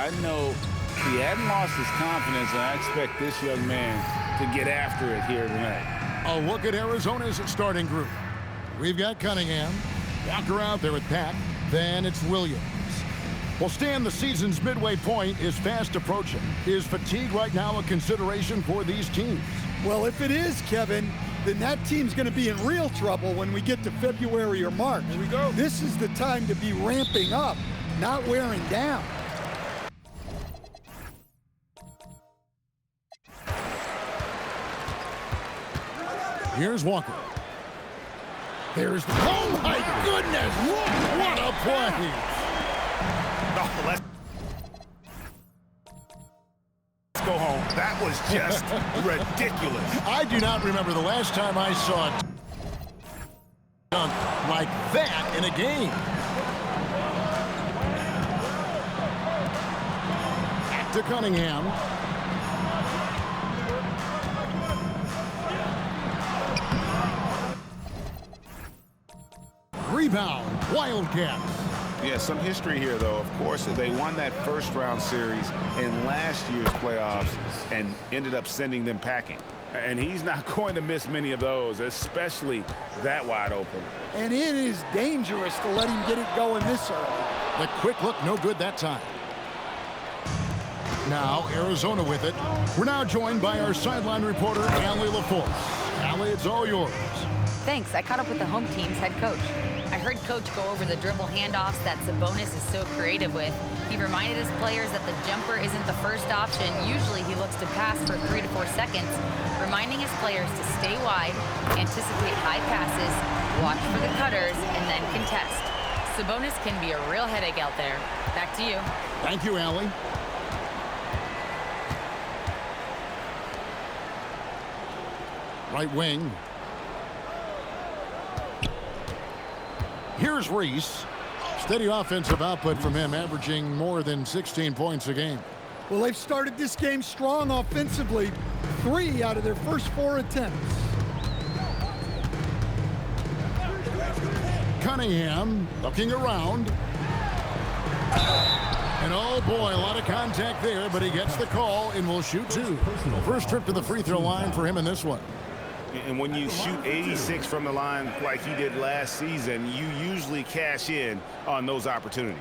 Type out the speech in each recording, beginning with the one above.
I know he hadn't lost his confidence, and I expect this young man to get after it here tonight. A look at Arizona's starting group. We've got Cunningham, Walker out there with Pat, then it's Williams. Well, Stan, the season's midway point is fast approaching. Is fatigue right now a consideration for these teams? Well, if it is, Kevin, then that team's going to be in real trouble when we get to February or March. Here we go. This is the time to be ramping up, not wearing down. Here's Walker. There's the... Oh, my goodness! What a play! Oh, let's go home. That was just ridiculous. I do not remember the last time I saw it dunk like that in a game. Back to Cunningham. Rebound, Wildcats. Yeah, some history here, though. Of course, they won that first-round series in last year's playoffs and ended up sending them packing. And he's not going to miss many of those, especially that wide open. And it is dangerous to let him get it going this early. The quick look, no good that time. Now, Arizona with it. We're now joined by our sideline reporter, Allie LaForce. Allie, it's all yours. Thanks. I caught up with the home team's head coach. I heard Coach go over the dribble handoffs that Sabonis is so creative with. He reminded his players that the jumper isn't the first option. Usually he looks to pass for 3 to 4 seconds, reminding his players to stay wide, anticipate high passes, watch for the cutters, and then contest. Sabonis can be a real headache out there. Back to you. Thank you, Allie. Right wing. Here's Reese. Steady offensive output from him, averaging more than 16 points a game. Well, they've started this game strong offensively. 3 out of their first 4 attempts. Cunningham looking around. And oh boy, a lot of contact there, but he gets the call and will shoot 2. First trip to the free throw line for him in this one. And when you shoot 86 from the line like he did last season, you usually cash in on those opportunities.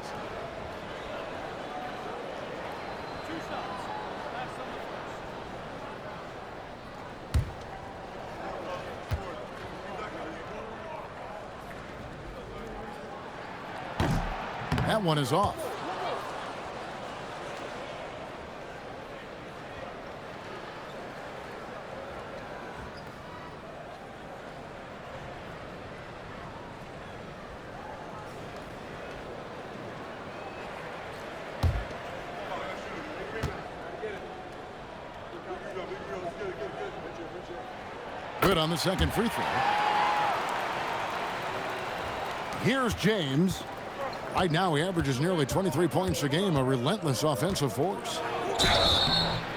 That one is off. Good on the second free throw. Here's James. Right now he averages nearly 23 points a game, a relentless offensive force.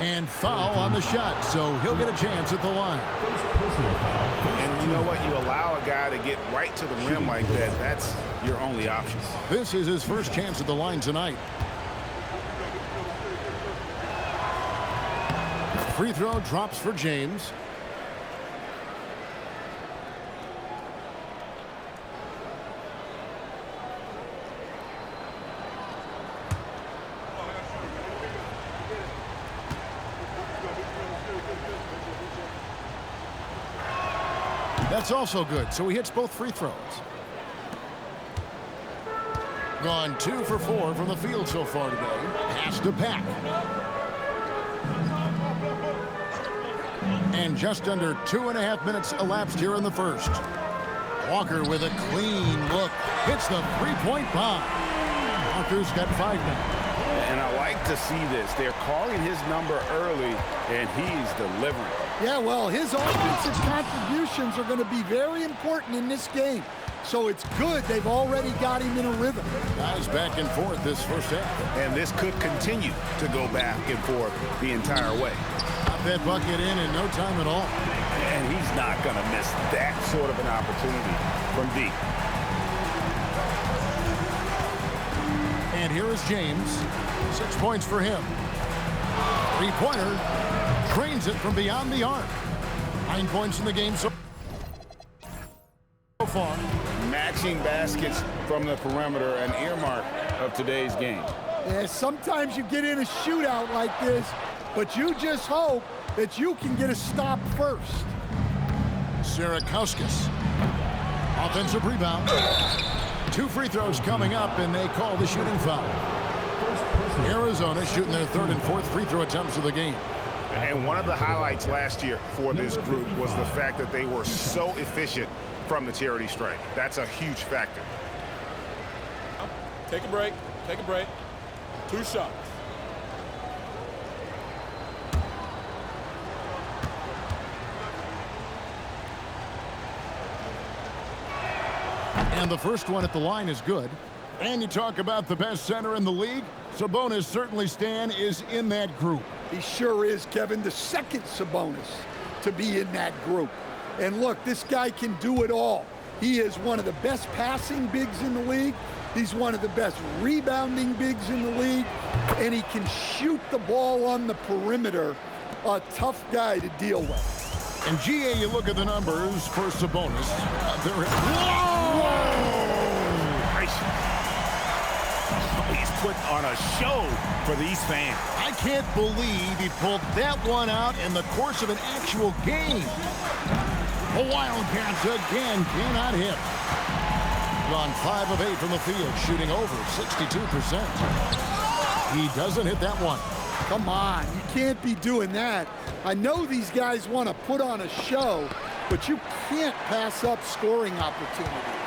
And foul on the shot, so he'll get a chance at the line. And you know what? You allow a guy to get right to the rim like that, that's your only option. This is his first chance at the line tonight. Free throw drops for James. That's also good, so he hits both free throws. Gone 2 for 4 from the field so far today. Pass to Pack. And just under 2.5 minutes elapsed here in the first. Walker with a clean look. Hits the three-point bomb. Walker's got 5 now. And I like to see this. They're calling his number early, and he's delivering. Yeah, well, his offensive contributions are going to be very important in this game. So it's good they've already got him in a rhythm. Guys back and forth this first half. And this could continue to go back and forth the entire way. Got that bucket in no time at all. And he's not going to miss that sort of an opportunity from deep. And And here is James. 6 points for him. Three-pointer. Drains it from beyond the arc. 9 points in the game so far. Matching baskets from the perimeter, an earmark of today's game. Yeah, sometimes you get in a shootout like this, but you just hope that you can get a stop first. Sarakoskis. Offensive rebound. 2 free throws coming up, and they call the shooting foul. Arizona shooting their 3rd and 4th free throw attempts of the game. And one of the highlights last year for this group was the fact that they were so efficient from the charity stripe. That's a huge factor. Take a break. Take a break. 2 shots. And the first one at the line is good. And you talk about the best center in the league, Sabonis certainly, Stan, is in that group. He sure is, Kevin, the second Sabonis to be in that group. And look, this guy can do it all. He is one of the best passing bigs in the league. He's one of the best rebounding bigs in the league. And he can shoot the ball on the perimeter. A tough guy to deal with. And GA, you look at the numbers for Sabonis. He's put on a show for these fans. I can't believe he pulled that one out in the course of an actual game. The Wildcats again cannot hit. On 5 of 8 from the field, shooting over 62%. He doesn't hit that one. Come on, you can't be doing that. I know these guys want to put on a show, but you can't pass up scoring opportunities.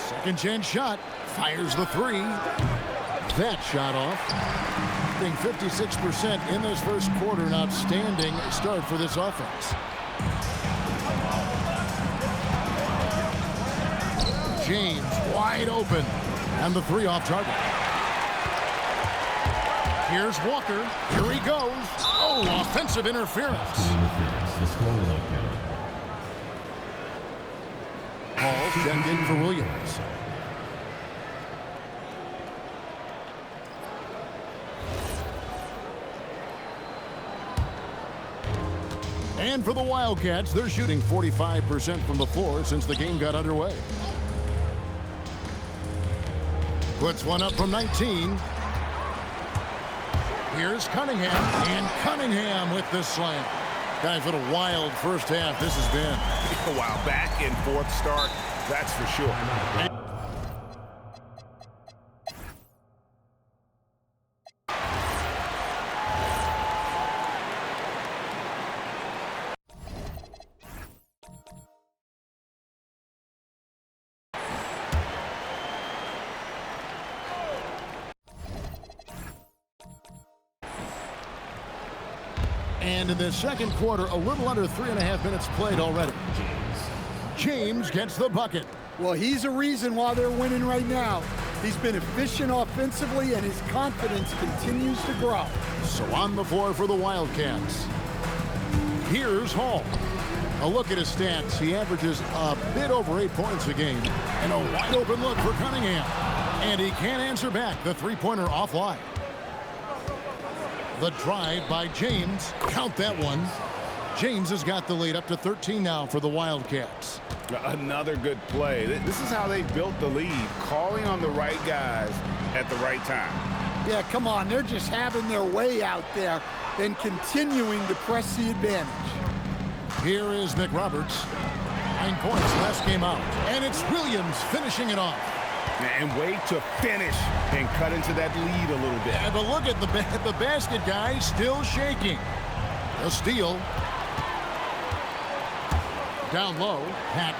Second chance shot. Fires the 3. That shot off. Hitting 56% in this first quarter. An outstanding start for this offense. James wide open. And the 3 off target. Here's Walker. Here he goes. Oh, offensive interference. Hall checked in for Williams. And for the Wildcats, they're shooting 45% from the floor since the game got underway. Puts one up from 19. Here's Cunningham, and Cunningham with the slam. Guys, what a wild first half this has been. Wow, back and forth start, that's for sure. And in the second quarter, a little under 3.5 minutes played already. James gets the bucket. Well, he's a reason why they're winning right now. He's been efficient offensively, and his confidence continues to grow. So on the floor for the Wildcats. Here's Hall. A look at his stats. He averages a bit over 8 points a game. And a wide open look for Cunningham. And he can't answer back. The three-pointer offline. The drive by James. Count that one. James has got the lead up to 13 now for the Wildcats. Another good play. This is how they built the lead, calling on the right guys at the right time. Yeah, come on. They're just having their way out there and continuing to press the advantage. Here is McRoberts. 9 points last game out. And it's Williams finishing it off. And wait to finish and cut into that lead a little bit. Yeah, but look at the basket, guys, still shaking. A steal. Down low, Pat,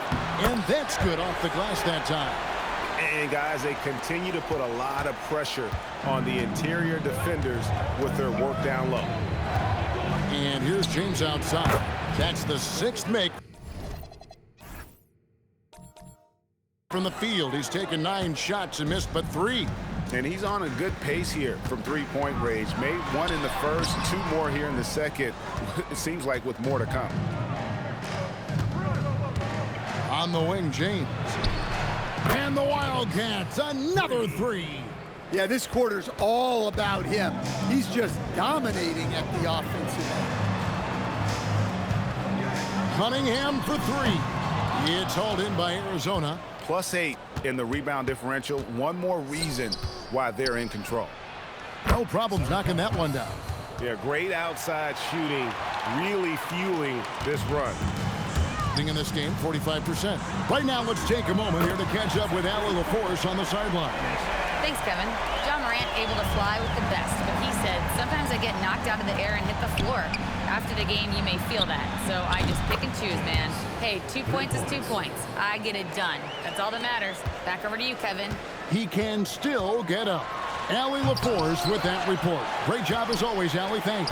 and that's good off the glass that time. And guys, they continue to put a lot of pressure on the interior defenders with their work down low. And here's James outside. That's the 6th make. From the field, he's taken 9 shots and missed but 3. And he's on a good pace here from three-point range. Made 1 in the first, 2 more here in the second. It seems like with more to come. On the wing, James. And the Wildcats, another three. Yeah, this quarter's all about him. He's just dominating at the offensive end. Cunningham for three. It's hauled in by Arizona. +8 in the rebound differential. One more reason why they're in control. No problems knocking that one down. Yeah, great outside shooting, really fueling this run. In this game, 45%. Right now, let's take a moment here to catch up with Allie LaForce on the sideline. Thanks, Kevin. John Morant able to fly with the best, but he said, sometimes I get knocked out of the air and hit the floor. After the game, you may feel that, so I just pick and choose, man. Hey, 2 points is 2 points. I get it done. That's all that matters. Back over to you, Kevin. He can still get up. Allie LaForce with that report. Great job as always, Allie. Thanks.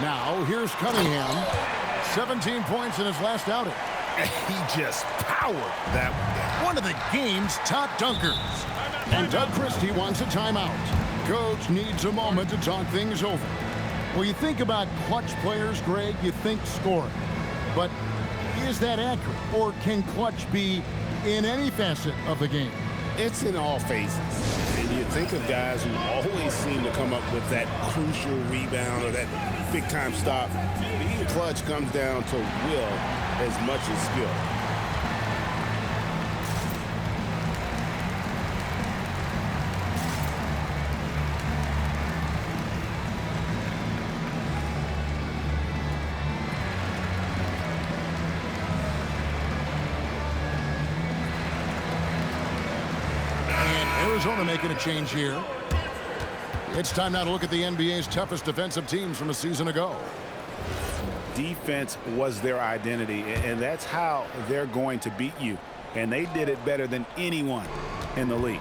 Now, here's Cunningham. 17 points in his last outing. He just powered that one. One of the game's top dunkers. And Doug Christie wants a timeout. Coach needs a moment to talk things over. When you think about clutch players, Greg, you think scoring. But is that accurate? Or can clutch be in any facet of the game? It's in all phases. And you think of guys who always seem to come up with that crucial rebound or that big-time stop. Being clutch comes down to will as much as skill. Arizona making a change here. It's time now to look at the NBA's toughest defensive teams from a season ago. Defense was their identity, and that's how they're going to beat you. And they did it better than anyone in the league.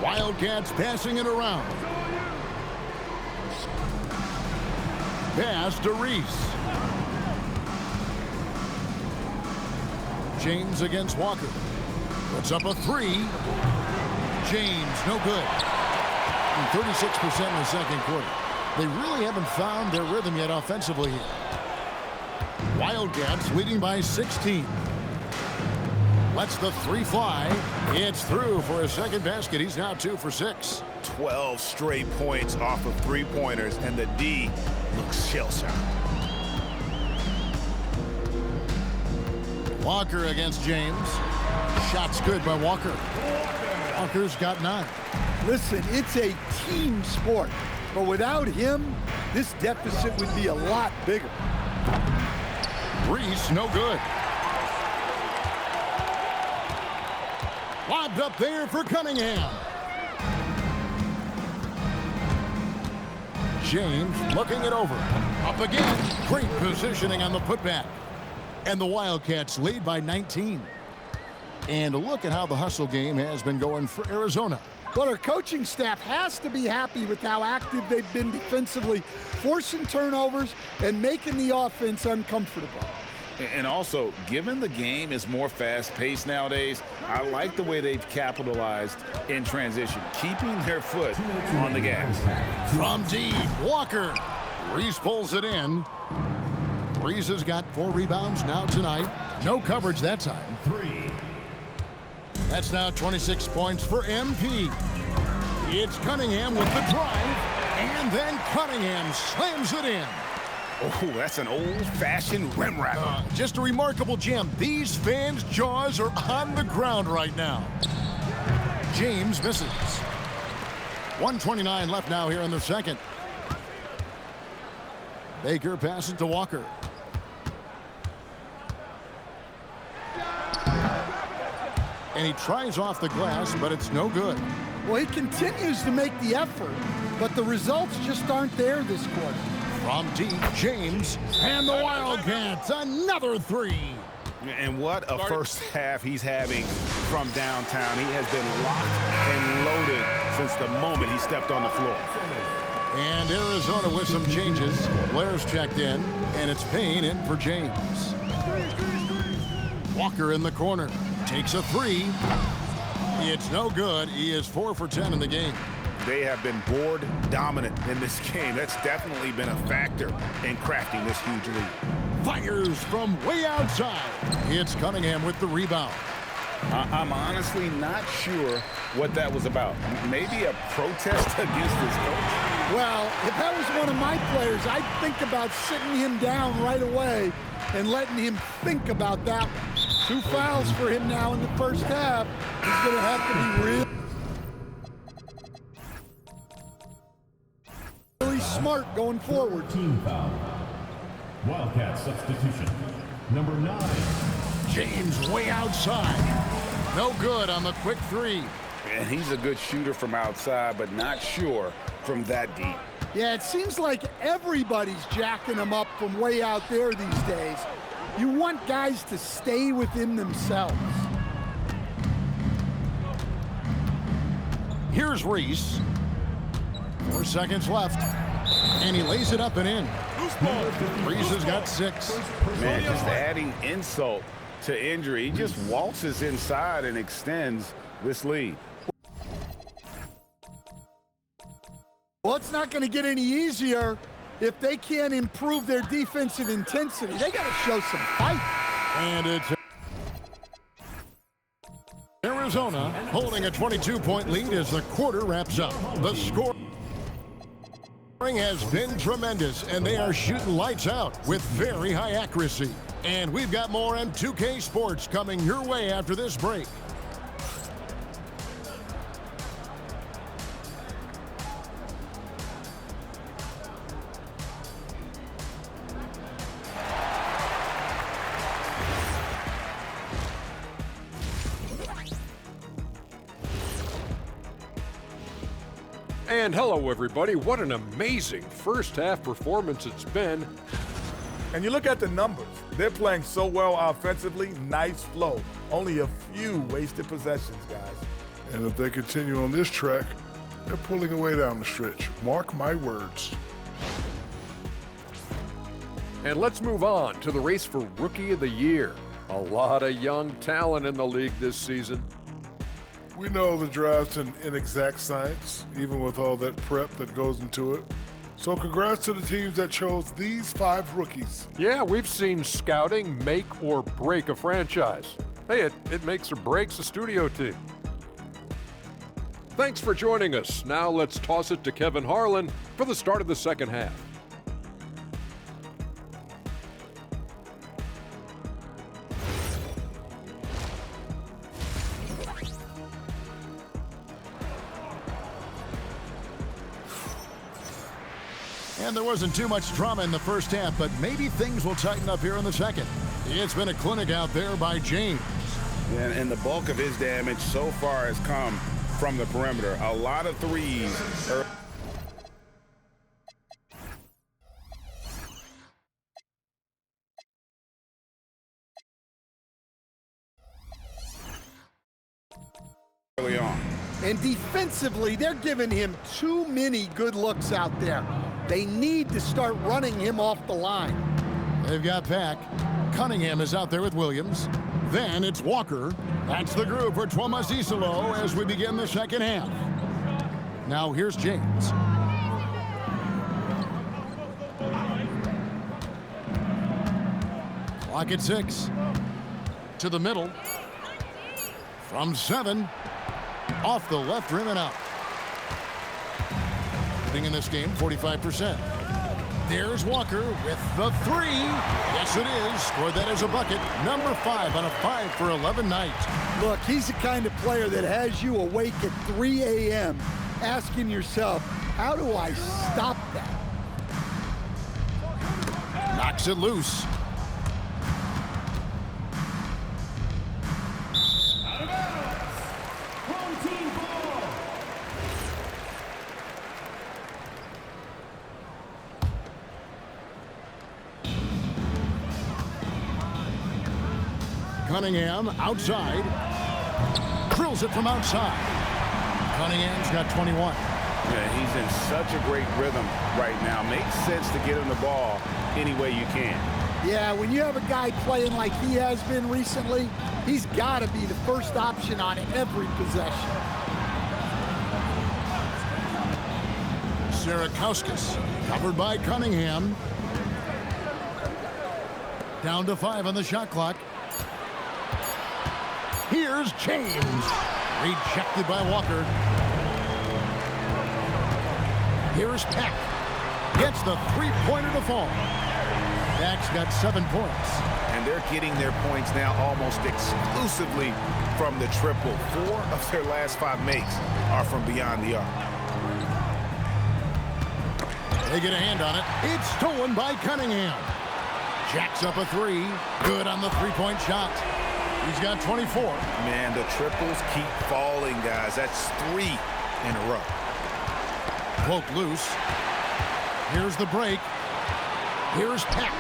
Wildcats passing it around. Pass to Reese. James against Walker. Puts up a three. James, no good. And 36% in the second quarter. They really haven't found their rhythm yet offensively here. Wildcats leading by 16. Lets the three fly. It's through for his second basket. He's now 2 for 6. 12 straight points off of three-pointers, and the D looks shell-shocked. Walker against James. Shot's good by Walker. Walker's got 9. Listen, it's a team sport. But without him, this deficit would be a lot bigger. Reese, no good. Lobbed up there for Cunningham. James looking it over. Up again. Great positioning on the putback. And the Wildcats lead by 19. And look at how the hustle game has been going for Arizona. But our coaching staff has to be happy with how active they've been defensively, forcing turnovers and making the offense uncomfortable. And also, given the game is more fast-paced nowadays, I like the way they've capitalized in transition, keeping their foot on the gas. From deep, Walker. Reese pulls it in. Reese has got 4 rebounds now tonight. No coverage that time. 3. That's now 26 points for MP. It's Cunningham with the drive, and then Cunningham slams it in. Oh, that's an old-fashioned rim wrap. Just a remarkable gem. These fans' jaws are on the ground right now. James misses. 1:29 left now here in the second. Baker passes to Walker. And he tries off the glass, but it's no good. Well, he continues to make the effort, but the results just aren't there this quarter. From deep, James, and the Wildcats, another 3. And what a first half he's having from downtown. He has been locked and loaded since the moment he stepped on the floor. And Arizona with some changes. Blair's checked in, and it's Payne in for James. Walker in the corner. Takes a 3. It's no good. He is 4 for 10 in the game. They have been board dominant in this game. That's definitely been a factor in crafting this huge lead. Fires from way outside. It's Cunningham with the rebound. I'm honestly not sure what that was about. Maybe a protest against his coach? Well, if that was one of my players, I'd think about sitting him down right away and letting him think about that one. 2 fouls for him now in the first half. He's going to have to be really smart going forward. Team foul. Wildcat substitution. Number 9. James way outside. No good on the quick 3. And he's a good shooter from outside, but not sure from that deep. Yeah, it seems like everybody's jacking him up from way out there these days. You want guys to stay within themselves. Here's Reese. 4 seconds left. And he lays it up and in. Reese has got 6. Man, just adding insult to injury. He just waltzes inside and extends this lead. Well, it's not going to get any easier if they can't improve their defensive intensity. They got to show some fight. And it's Arizona holding a 22-point lead as the quarter wraps up. The score has been tremendous, and they are shooting lights out with very high accuracy. And we've got more M2K Sports coming your way after this break. And hello, everybody. What an amazing first half performance it's been. And you look at the numbers. They're playing so well offensively. Nice flow. Only a few wasted possessions, guys. And if they continue on this track, they're pulling away down the stretch. Mark my words. And let's move on to the race for Rookie of the Year. A lot of young talent in the league this season. We know the draft's an inexact science, even with all that prep that goes into it. So congrats to the teams that chose these 5 rookies. Yeah, we've seen scouting make or break a franchise. Hey, it makes or breaks a studio team. Thanks for joining us. Now let's toss it to Kevin Harlan for the start of the second half. And there wasn't too much drama in the first half, but maybe things will tighten up here in the second. It's been a clinic out there by James. And the bulk of his damage so far has come from the perimeter. A lot of threes. Early on. And defensively, they're giving him too many good looks out there. They need to start running him off the line. They've got back. Cunningham is out there with Williams. Then it's Walker. That's the group for Tuomas as we begin the second half. Now here's James. Clock at 6. To the middle. From 7. Off the left rim and out. In this game, 45%. There's Walker with the 3. Yes, it is. Scored that as a bucket. Number 5 on a 5 for 11 night. Look, he's the kind of player that has you awake at 3 a.m. asking yourself, how do I stop that? Knocks it loose. Cunningham outside. Drills it from outside. Cunningham's got 21. Yeah, he's in such a great rhythm right now. Makes sense to get him the ball any way you can. Yeah, when you have a guy playing like he has been recently, he's got to be the first option on every possession. Sierakowskis covered by Cunningham. Down to 5 on the shot clock. Here's James. Rejected by Walker. Here's Peck. Gets the three-pointer to fall. Peck's got 7 points. And they're getting their points now almost exclusively from the triple. 4 of their last 5 makes are from beyond the arc. They get a hand on it. It's stolen by Cunningham. Jacks up a 3. Good on the three-point shot. He's got 24. Man, the triples keep falling, guys. That's 3 in a row. Cloak loose. Here's the break. Here's Peck.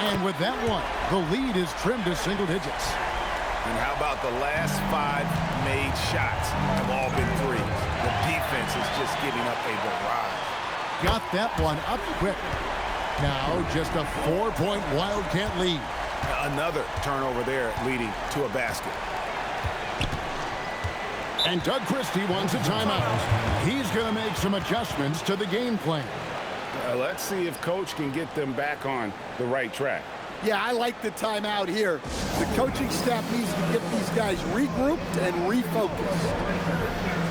And with that one, the lead is trimmed to single digits. And how about the last 5 made shots have all been threes? The defense is just giving up a barrage. Got that one up quick. Now just a 4-point Wildcat lead. Another turnover there leading to a basket. And Doug Christie wants a timeout. He's going to make some adjustments to the game plan. Let's see if Coach can get them back on the right track. Yeah, I like the timeout here. The coaching staff needs to get these guys regrouped and refocused.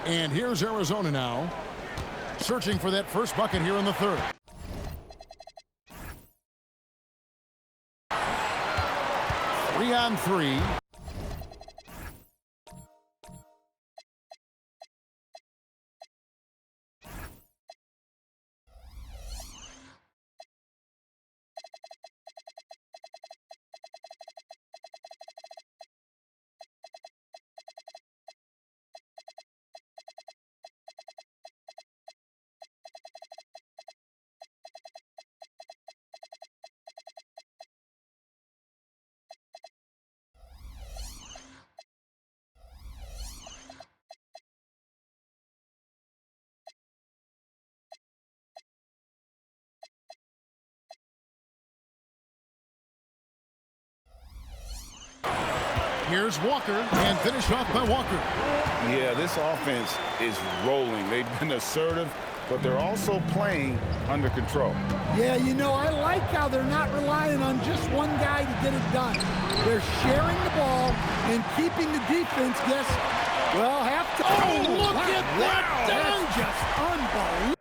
And here's Arizona now, searching for that first bucket here in the third. Three on 3. Here's Walker, and finished off by Walker. Yeah, this offense is rolling. They've been assertive, but they're also playing under control. Yeah, you know, I like how they're not relying on just one guy to get it done. They're sharing the ball and keeping the defense, yes, well, have to. Oh, look at that That's just unbelievable.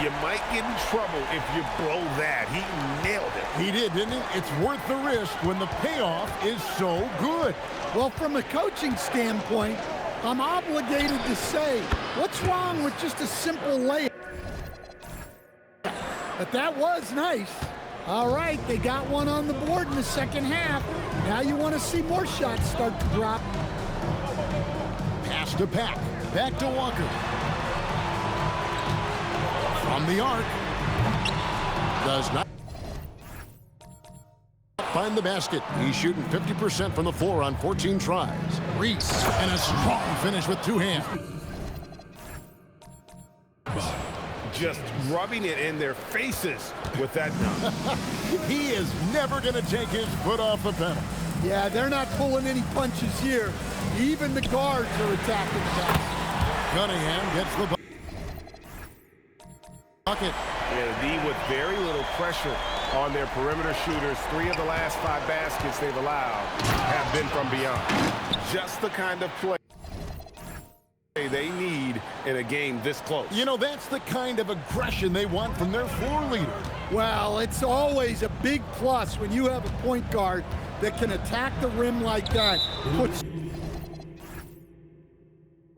You might get in trouble if you blow that. He nailed it. He did, didn't he? It's worth the risk when the payoff is so good. Well, from a coaching standpoint, I'm obligated to say, what's wrong with just a simple layup? But that was nice. All right, they got one on the board in the second half. Now you want to see more shots start to drop. Pass to Peck. Back to Walker. From the arc. Does not find the basket. He's shooting 50% from the floor on 14 tries. Reese, and a strong finish with 2 hands. Just rubbing it in their faces with that dunk. He is never going to take his foot off the pedal. Yeah, they're not pulling any punches here. Even the guards are attacking the basket. Cunningham gets the bucket. Yeah, the D with very little pressure on their perimeter shooters. 3 of the last 5 baskets they've allowed have been from beyond. Just the kind of play they need in a game this close. You know, that's the kind of aggression they want from their floor leader. Well, it's always a big plus when you have a point guard that can attack the rim like that. Puts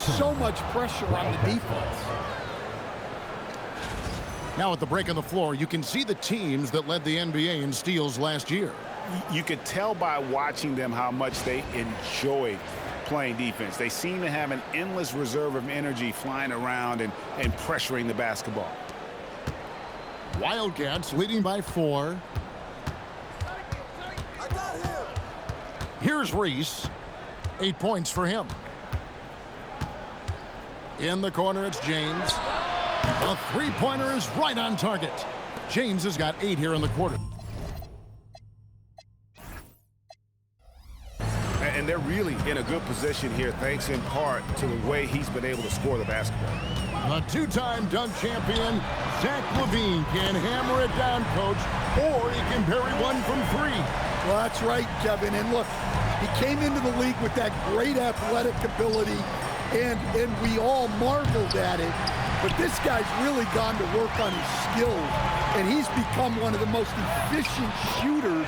so much pressure on the defense. Now at the break on the floor, you can see the teams that led the NBA in steals last year. You could tell by watching them how much they enjoy playing defense. They seem to have an endless reserve of energy flying around and pressuring the basketball. Wildcats leading by 4. Here's Reese. 8 points for him. In the corner, it's James. A three-pointer is right on target. James has got 8 here in the quarter. And they're really in a good position here, thanks in part to the way he's been able to score the basketball. A two-time dunk champion, Zach LaVine, can hammer it down, Coach, or he can bury one from 3. Well, that's right, Kevin. And look, he came into the league with that great athletic ability, and we all marveled at it. But this guy's really gone to work on his skills, and he's become one of the most efficient shooters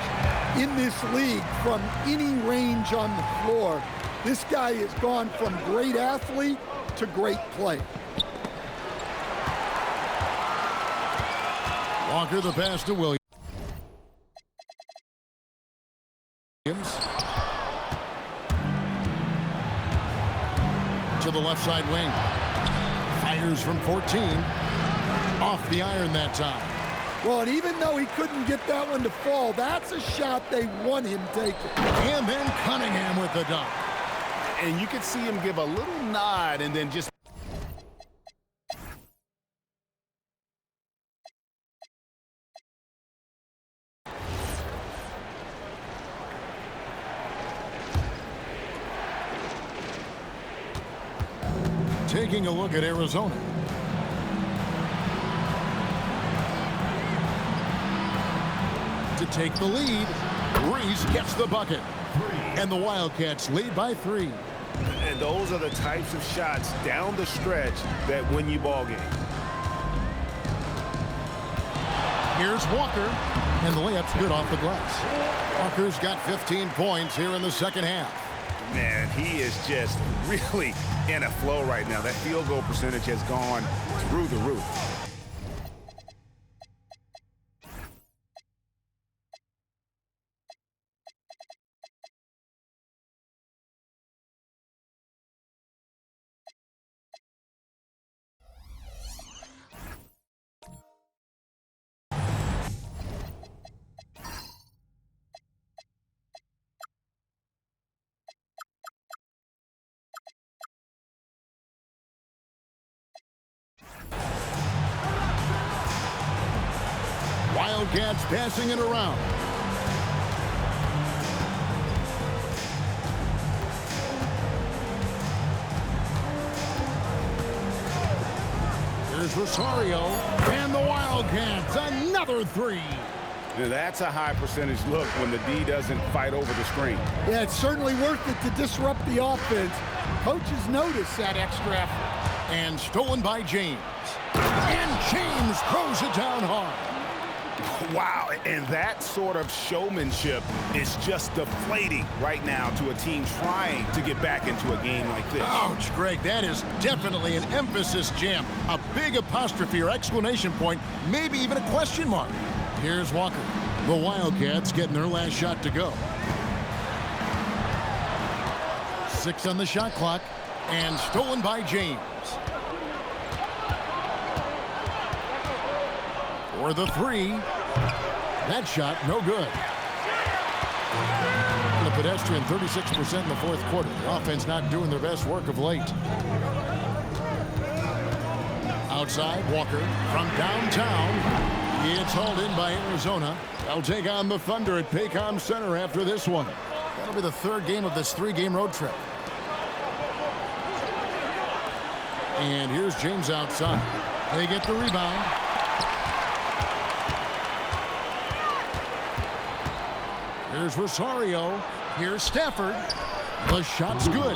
in this league from any range on the floor. This guy has gone from great athlete to great play. Walker the pass to Williams. To the left side wing. Fires from 14. Off the iron that time. Well, and even though he couldn't get that one to fall, that's a shot they want him taking. And then Cunningham with the dunk. And you could see him give a little nod and then just... Taking a look at Arizona. To take the lead, Reese gets the bucket. And the Wildcats lead by 3. And those are the types of shots down the stretch that win you ball games. Here's Walker, and the layup's good off the glass. Walker's got 15 points here in the second half. Man, he is just really in a flow right now. That field goal percentage has gone through the roof. Wildcats passing it around. Here's Rosario, and the Wildcats, another 3. Now, that's a high percentage look when the D doesn't fight over the screen. Yeah, it's certainly worth it to disrupt the offense. Coaches notice that extra effort. And stolen by James. And James throws it down hard. Wow, and that sort of showmanship is just deflating right now to a team trying to get back into a game like this. Ouch, Greg, that is definitely an emphasis jam. A big apostrophe or exclamation point, maybe even a question mark. Here's Walker. The Wildcats getting their last shot to go. 6 on the shot clock, and stolen by James. For the 3. That shot, no good. The pedestrian, 36% in the fourth quarter. The offense not doing their best work of late. Outside, Walker from downtown. It's hauled in by Arizona. They'll take on the Thunder at Paycom Center after this one. That'll be the 3rd game of this 3-game road trip. And here's James outside. They get the rebound. Here's Rosario. Here's Stafford. The shot's good.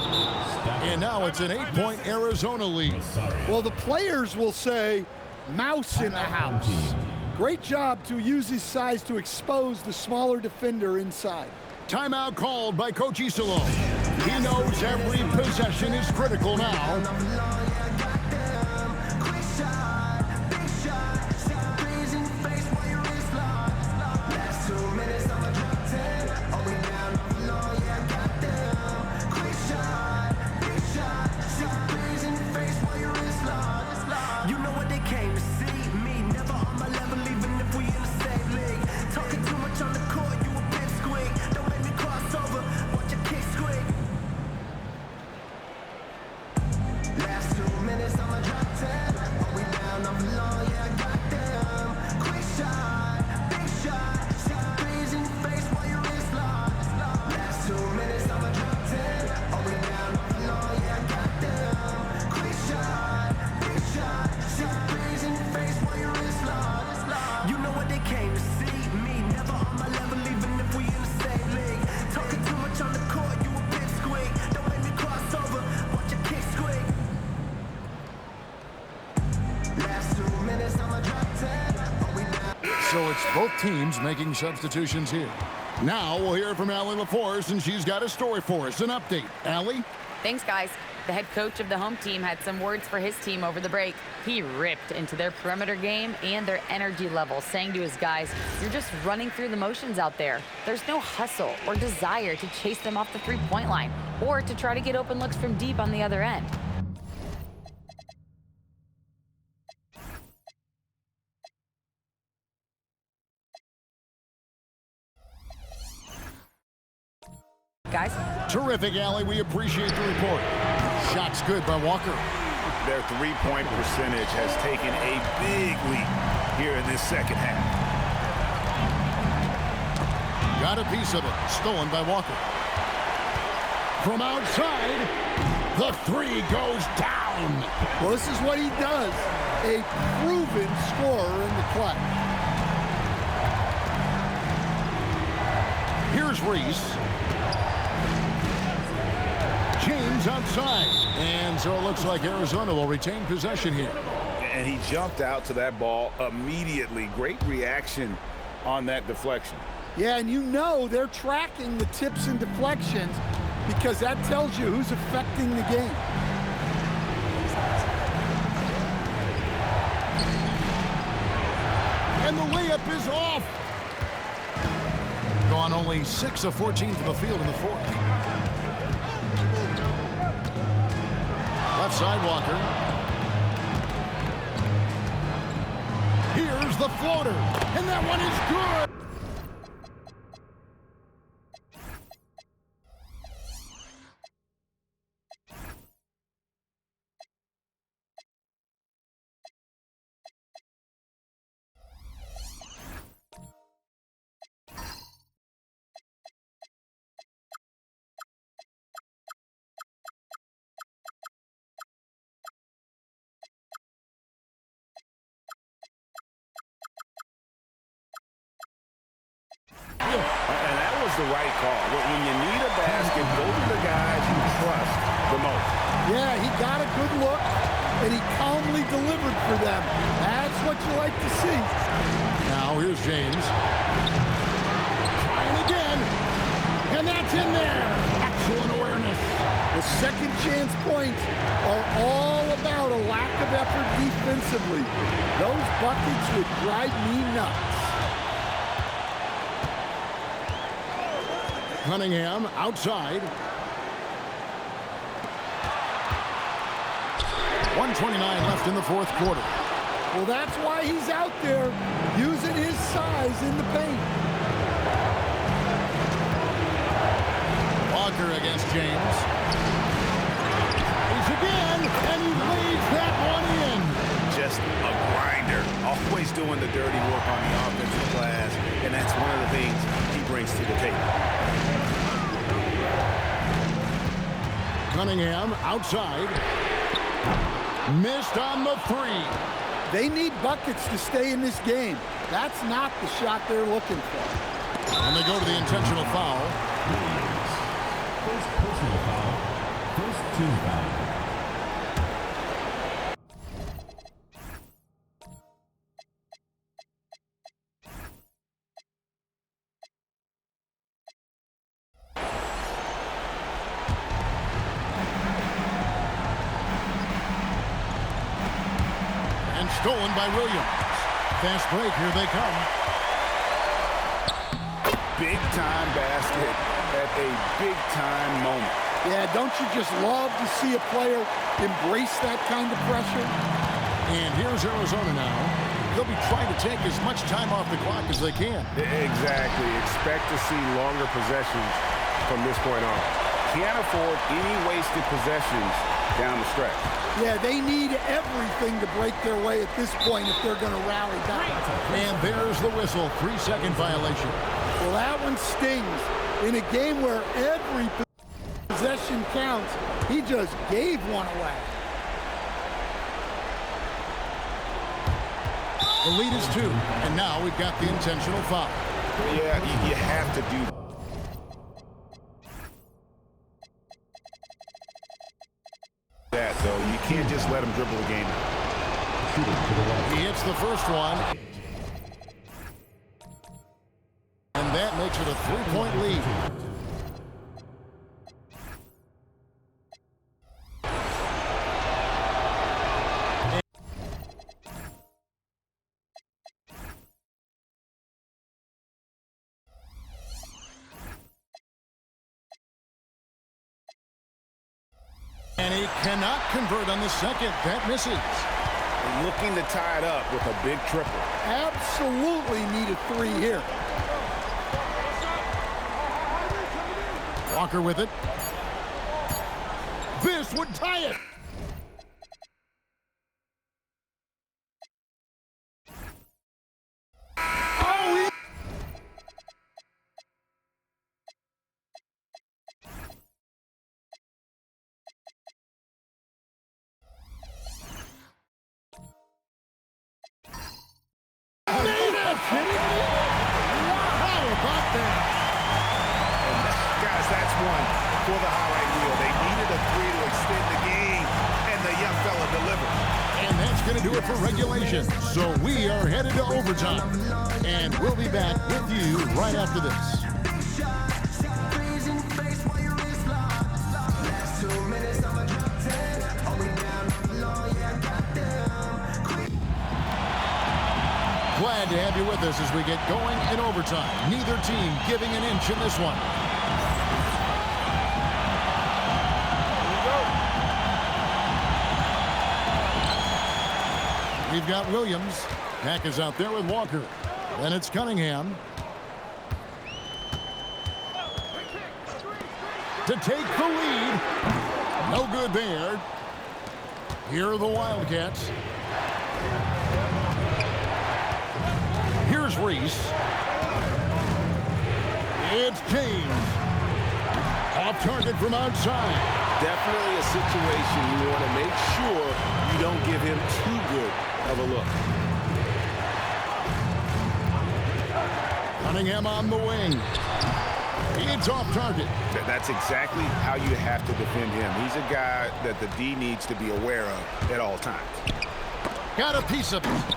And now it's an 8-point Arizona lead. Well, the players will say, mouse in the house. Great job to use his size to expose the smaller defender inside. Timeout called by Coach Iserlohn. He knows every possession is critical now. So it's both teams making substitutions here. Now we'll hear from Allie LaForce, and she's got a story for us. An update. Allie? Thanks, guys. The head coach of the home team had some words for his team over the break. He ripped into their perimeter game and their energy level, saying to his guys, "You're just running through the motions out there. There's no hustle or desire to chase them off the three-point line or to try to get open looks from deep on the other end." Guys? Terrific, Allie. We appreciate the report. Shot's good by Walker. Their three-point percentage has taken a big leap here in this second half. Got a piece of it. Stolen by Walker. From outside, the three goes down. Well, this is what he does. A proven scorer in the clutch. Here's Reese. James outside. And so it looks like Arizona will retain possession here. And he jumped out to that ball immediately. Great reaction on that deflection. Yeah, and you know they're tracking the tips and deflections because that tells you who's affecting the game. And the layup is off. Gone only 6 of 14 from the field in the fourth. Left side, Walker. Here's the floater, and that one is good. And that was the right call. When you need a basket, those are the guys you trust the most. Yeah, he got a good look, and he calmly delivered for them. That's what you like to see. Now here's James. Trying again. And that's in there. Excellent awareness. The second chance points are all about a lack of effort defensively. Those buckets would drive me nuts. Cunningham outside. 1:29 left in the fourth quarter. Well, that's why he's out there using his size in the paint. Walker against James. He's again, and he lays that one in. Just a grinder. Always doing the dirty work on the offensive glass, and that's one of the things he brings to the table. Cunningham outside. Missed on the three. They need buckets to stay in this game. That's not the shot they're looking for. And they go to the intentional foul. personal foul. First team foul. Stolen by Williams. Fast break, here they come. Big time basket at a big time moment. Yeah, don't you just love to see a player embrace that kind of pressure? And here's Arizona now. They'll be trying to take as much time off the clock as they can. Exactly. Expect to see longer possessions from this point on. Can't afford any wasted possessions down the stretch. Yeah, they need everything to break their way at this point if they're going to rally back. And there's the whistle. 3-second violation. Well, that one stings. In a game where every possession counts, he just gave one away. The lead is 2, and now we've got the intentional foul. Yeah, you have to do that, though. You can't just let him dribble the game. He hits the first one. And that makes it a 3-point lead. And he cannot convert on the second. That misses. Looking to tie it up with a big triple. Absolutely need a 3 here. Walker with it. This would tie it. That's one for the highlight reel. They needed a 3 to extend the game, and the young fella delivered. And that's going to do it for regulation. So we are headed to overtime. And we'll be back with you right after this. Glad to have you with us as we get going in overtime. Neither team giving an inch in this one. We've got Williams. Mack is out there with Walker. Then it's Cunningham. To take the lead. No good there. Here are the Wildcats. Here's Reese. It's James. Off target from outside. Definitely a situation you want to make sure you don't give him too good of a look. Cunningham on the wing. It's off target. That's exactly how you have to defend him. He's a guy that the D needs to be aware of at all times. Got a piece of it.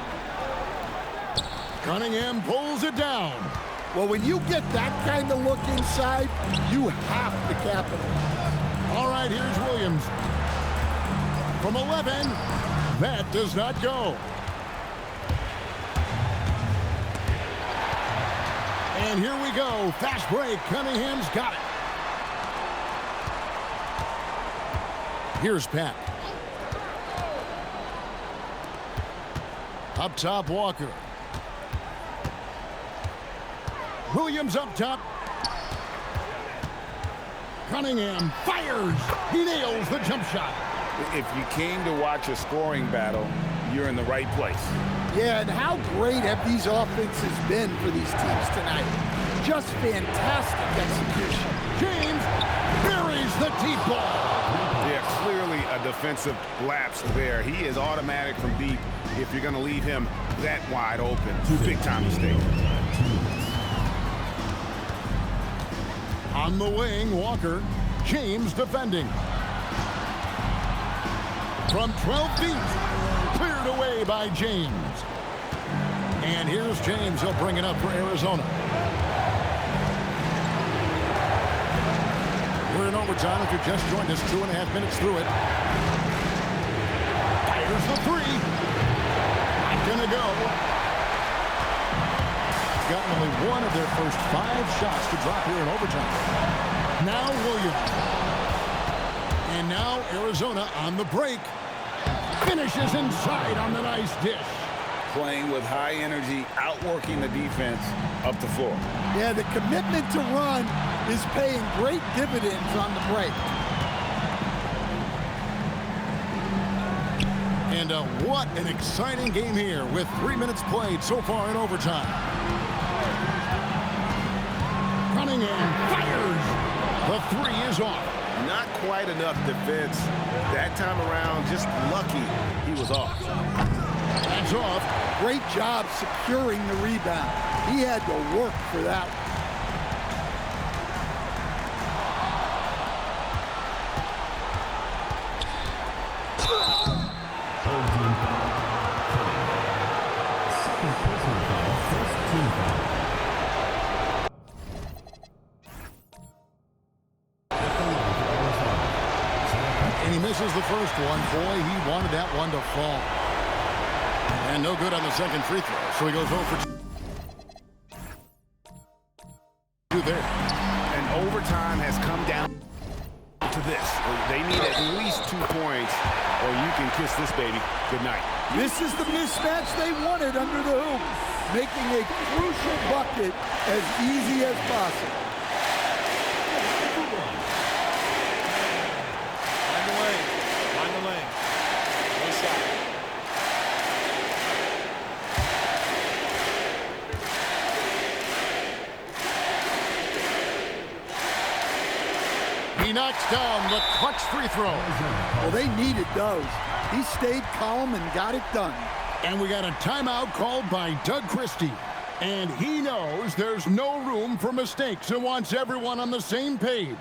Cunningham pulls it down. Well, when you get that kind of look inside, you have to capitalize. All right, here's Williams. From 11, that does not go. And here we go. Fast break. Cunningham's got it. Here's Pat. Up top, Walker. Williams up top. Cunningham fires. He nails the jump shot. If you came to watch a scoring battle, you're in the right place. Yeah, and how great have these offenses been for these teams tonight? Just fantastic execution. James buries the deep ball. Yeah, clearly a defensive lapse there. He is automatic from deep if you're going to leave him that wide open. Big time mistake. On the wing, Walker. James defending. From 12 feet, cleared away by James. And here's James. He'll bring it up for Arizona. We're in overtime. If you just joined us, 2.5 minutes through it. Fires the three. Not gonna go. Gotten only one of their first 5 shots to drop here in overtime. Now Williams. And now Arizona on the break. Finishes inside on the nice dish. Playing with high energy, outworking the defense up the floor. Yeah, the commitment to run is paying great dividends on the break. And what an exciting game here with 3 minutes played so far in overtime. Cunningham fires. The three is off. Not quite enough defense. That time around, just lucky he was off. That's off. Great job securing the rebound. He had to work for that one. And he misses the first one. Boy, he wanted that one to fall. And no good on the second free throw. So he goes over 2 there. And overtime has come down to this. They need at least 2 points or you can kiss this baby goodnight. This is the mismatch they wanted under the hoop, making a crucial bucket as easy as possible. On the lane. No shot. He knocks down the clutch free throw. Well, they needed those. He stayed calm and got it done. And we got a timeout called by Doug Christie. And he knows there's no room for mistakes and wants everyone on the same page.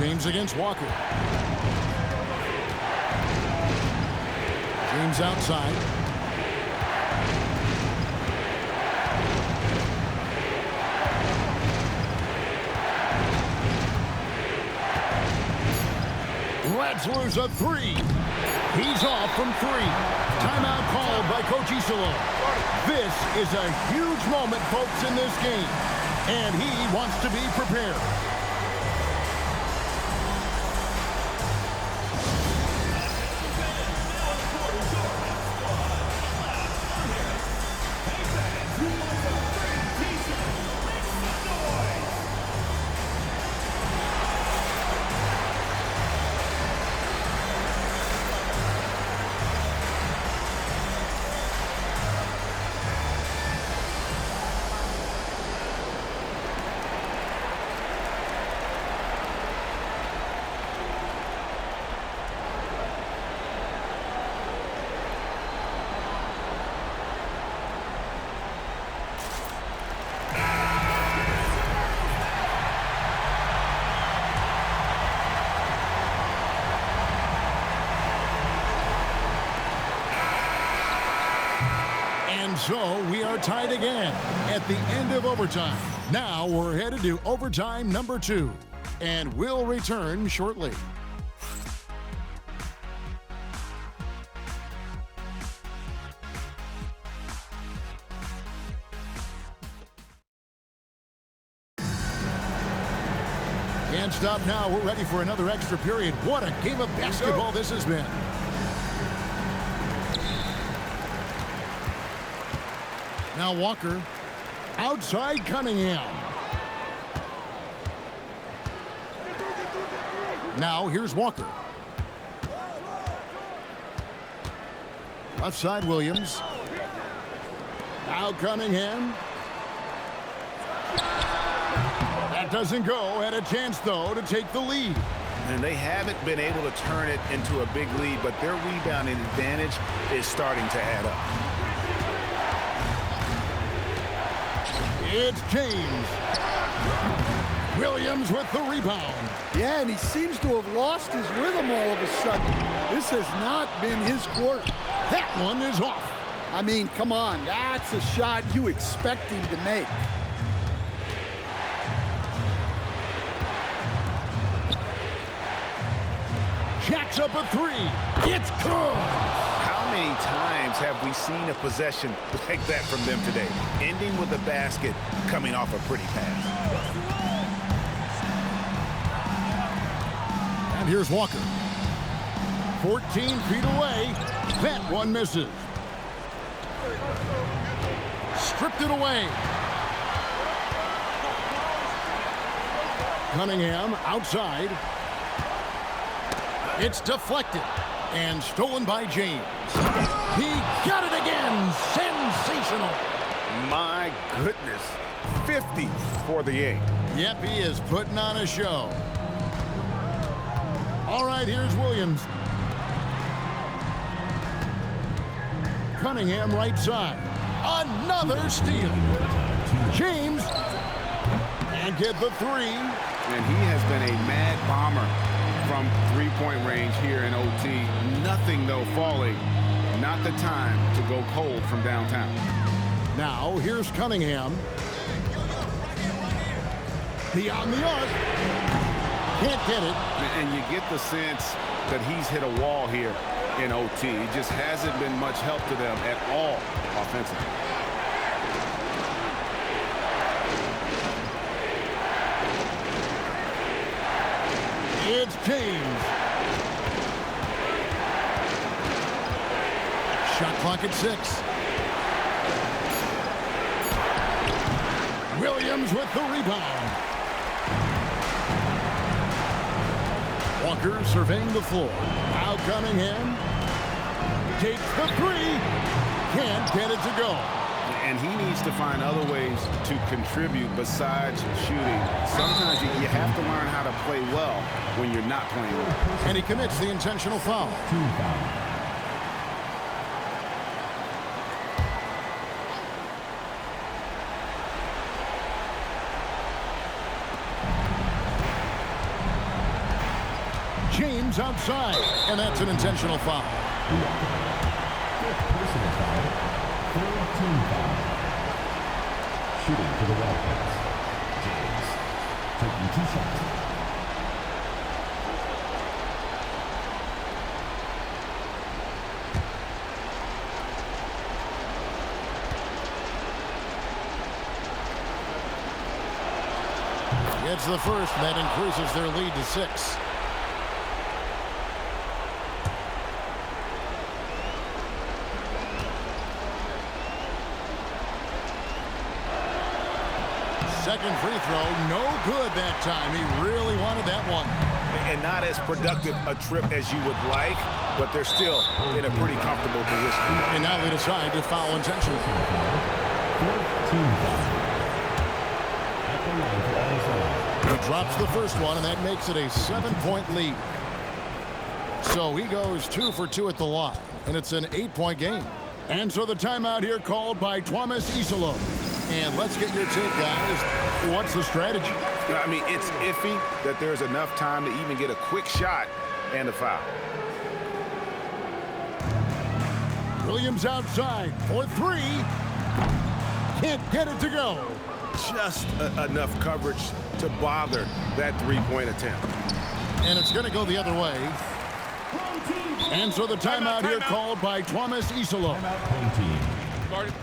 James against Walker. James outside. Let's lose a three. He's off from 3. Timeout called by Coach Iserlohn. This is a huge moment, folks, in this game. And he wants to be prepared. And so we are tied again at the end of overtime. Now we're headed to overtime number 2, and we'll return shortly. Can't stop now. We're ready for another extra period. What a game of basketball this has been. Now Walker, outside Cunningham. Now here's Walker. Left side Williams. Now Cunningham. That doesn't go. Had a chance, though, to take the lead. And they haven't been able to turn it into a big lead, but their rebounding advantage is starting to add up. It's James. Williams with the rebound. Yeah, and he seems to have lost his rhythm all of a sudden. This has not been his quarter. That one is off. I mean, come on. That's a shot you expect him to make. Jacks up a 3. It's good. How many times have we seen a possession like that from them today? Ending with a basket, coming off a pretty pass. And here's Walker. 14 feet away. That one misses. Stripped it away. Cunningham outside. It's deflected and stolen by James. He got it again. Sensational. My goodness. 50 for the 8. Yep, he is putting on a show. All right, here's Williams. Cunningham right side. Another steal. James. And get the 3. And he has been a mad bomber from three-point range here in OT. Nothing, though, falling. Not the time to go cold from downtown. Now, here's Cunningham. Beyond the arc. Can't get it. And you get the sense that he's hit a wall here in OT. He just hasn't been much help to them at all offensively. It's James. Shot clock at 6. Williams with the rebound. Walker surveying the floor. Now Cunningham takes the 3. Can't get it to go. And he needs to find other ways to contribute besides shooting. Sometimes you have to learn how to play well when you're not playing well. And he commits the intentional foul. 2 fouls. James outside, and that's an intentional foul. Personal foul. 13 foul. Shooting for the Wildcats. James taking 2 shots. Gets the first, and that increases their lead to 6. Second free throw, no good that time. He really wanted that one. And not as productive a trip as you would like, but they're still in a pretty comfortable position. And now they decide to foul intentionally. 14 foul. At the line for Arizona. He drops the first one, and that makes it a 7-point lead. So he goes 2 for 2 at the line, and it's an 8-point game. And so the timeout here called by Thomas Isolo. And let's get your take, guys. What's the strategy? I mean, it's iffy that there's enough time to even get a quick shot and a foul. Williams outside for three. Can't get it to go. Just enough coverage to bother that three-point attempt. And it's going to go the other way. And so the timeout here called by Thomas Isolo. Home team. Guarded.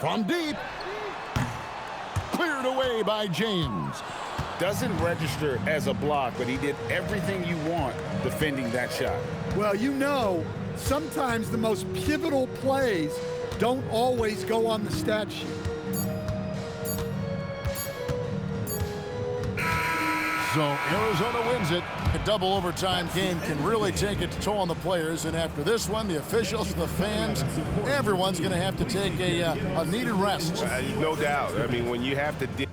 From deep. Cleared away by James. Doesn't register as a block, but he did everything you want defending that shot. Well, you know, sometimes the most pivotal plays don't always go on the stat sheet. So Arizona wins it. A double overtime game can really take its toll on the players. And after this one, the officials, the fans, everyone's going to have to take a needed rest. No doubt. I mean, when you have to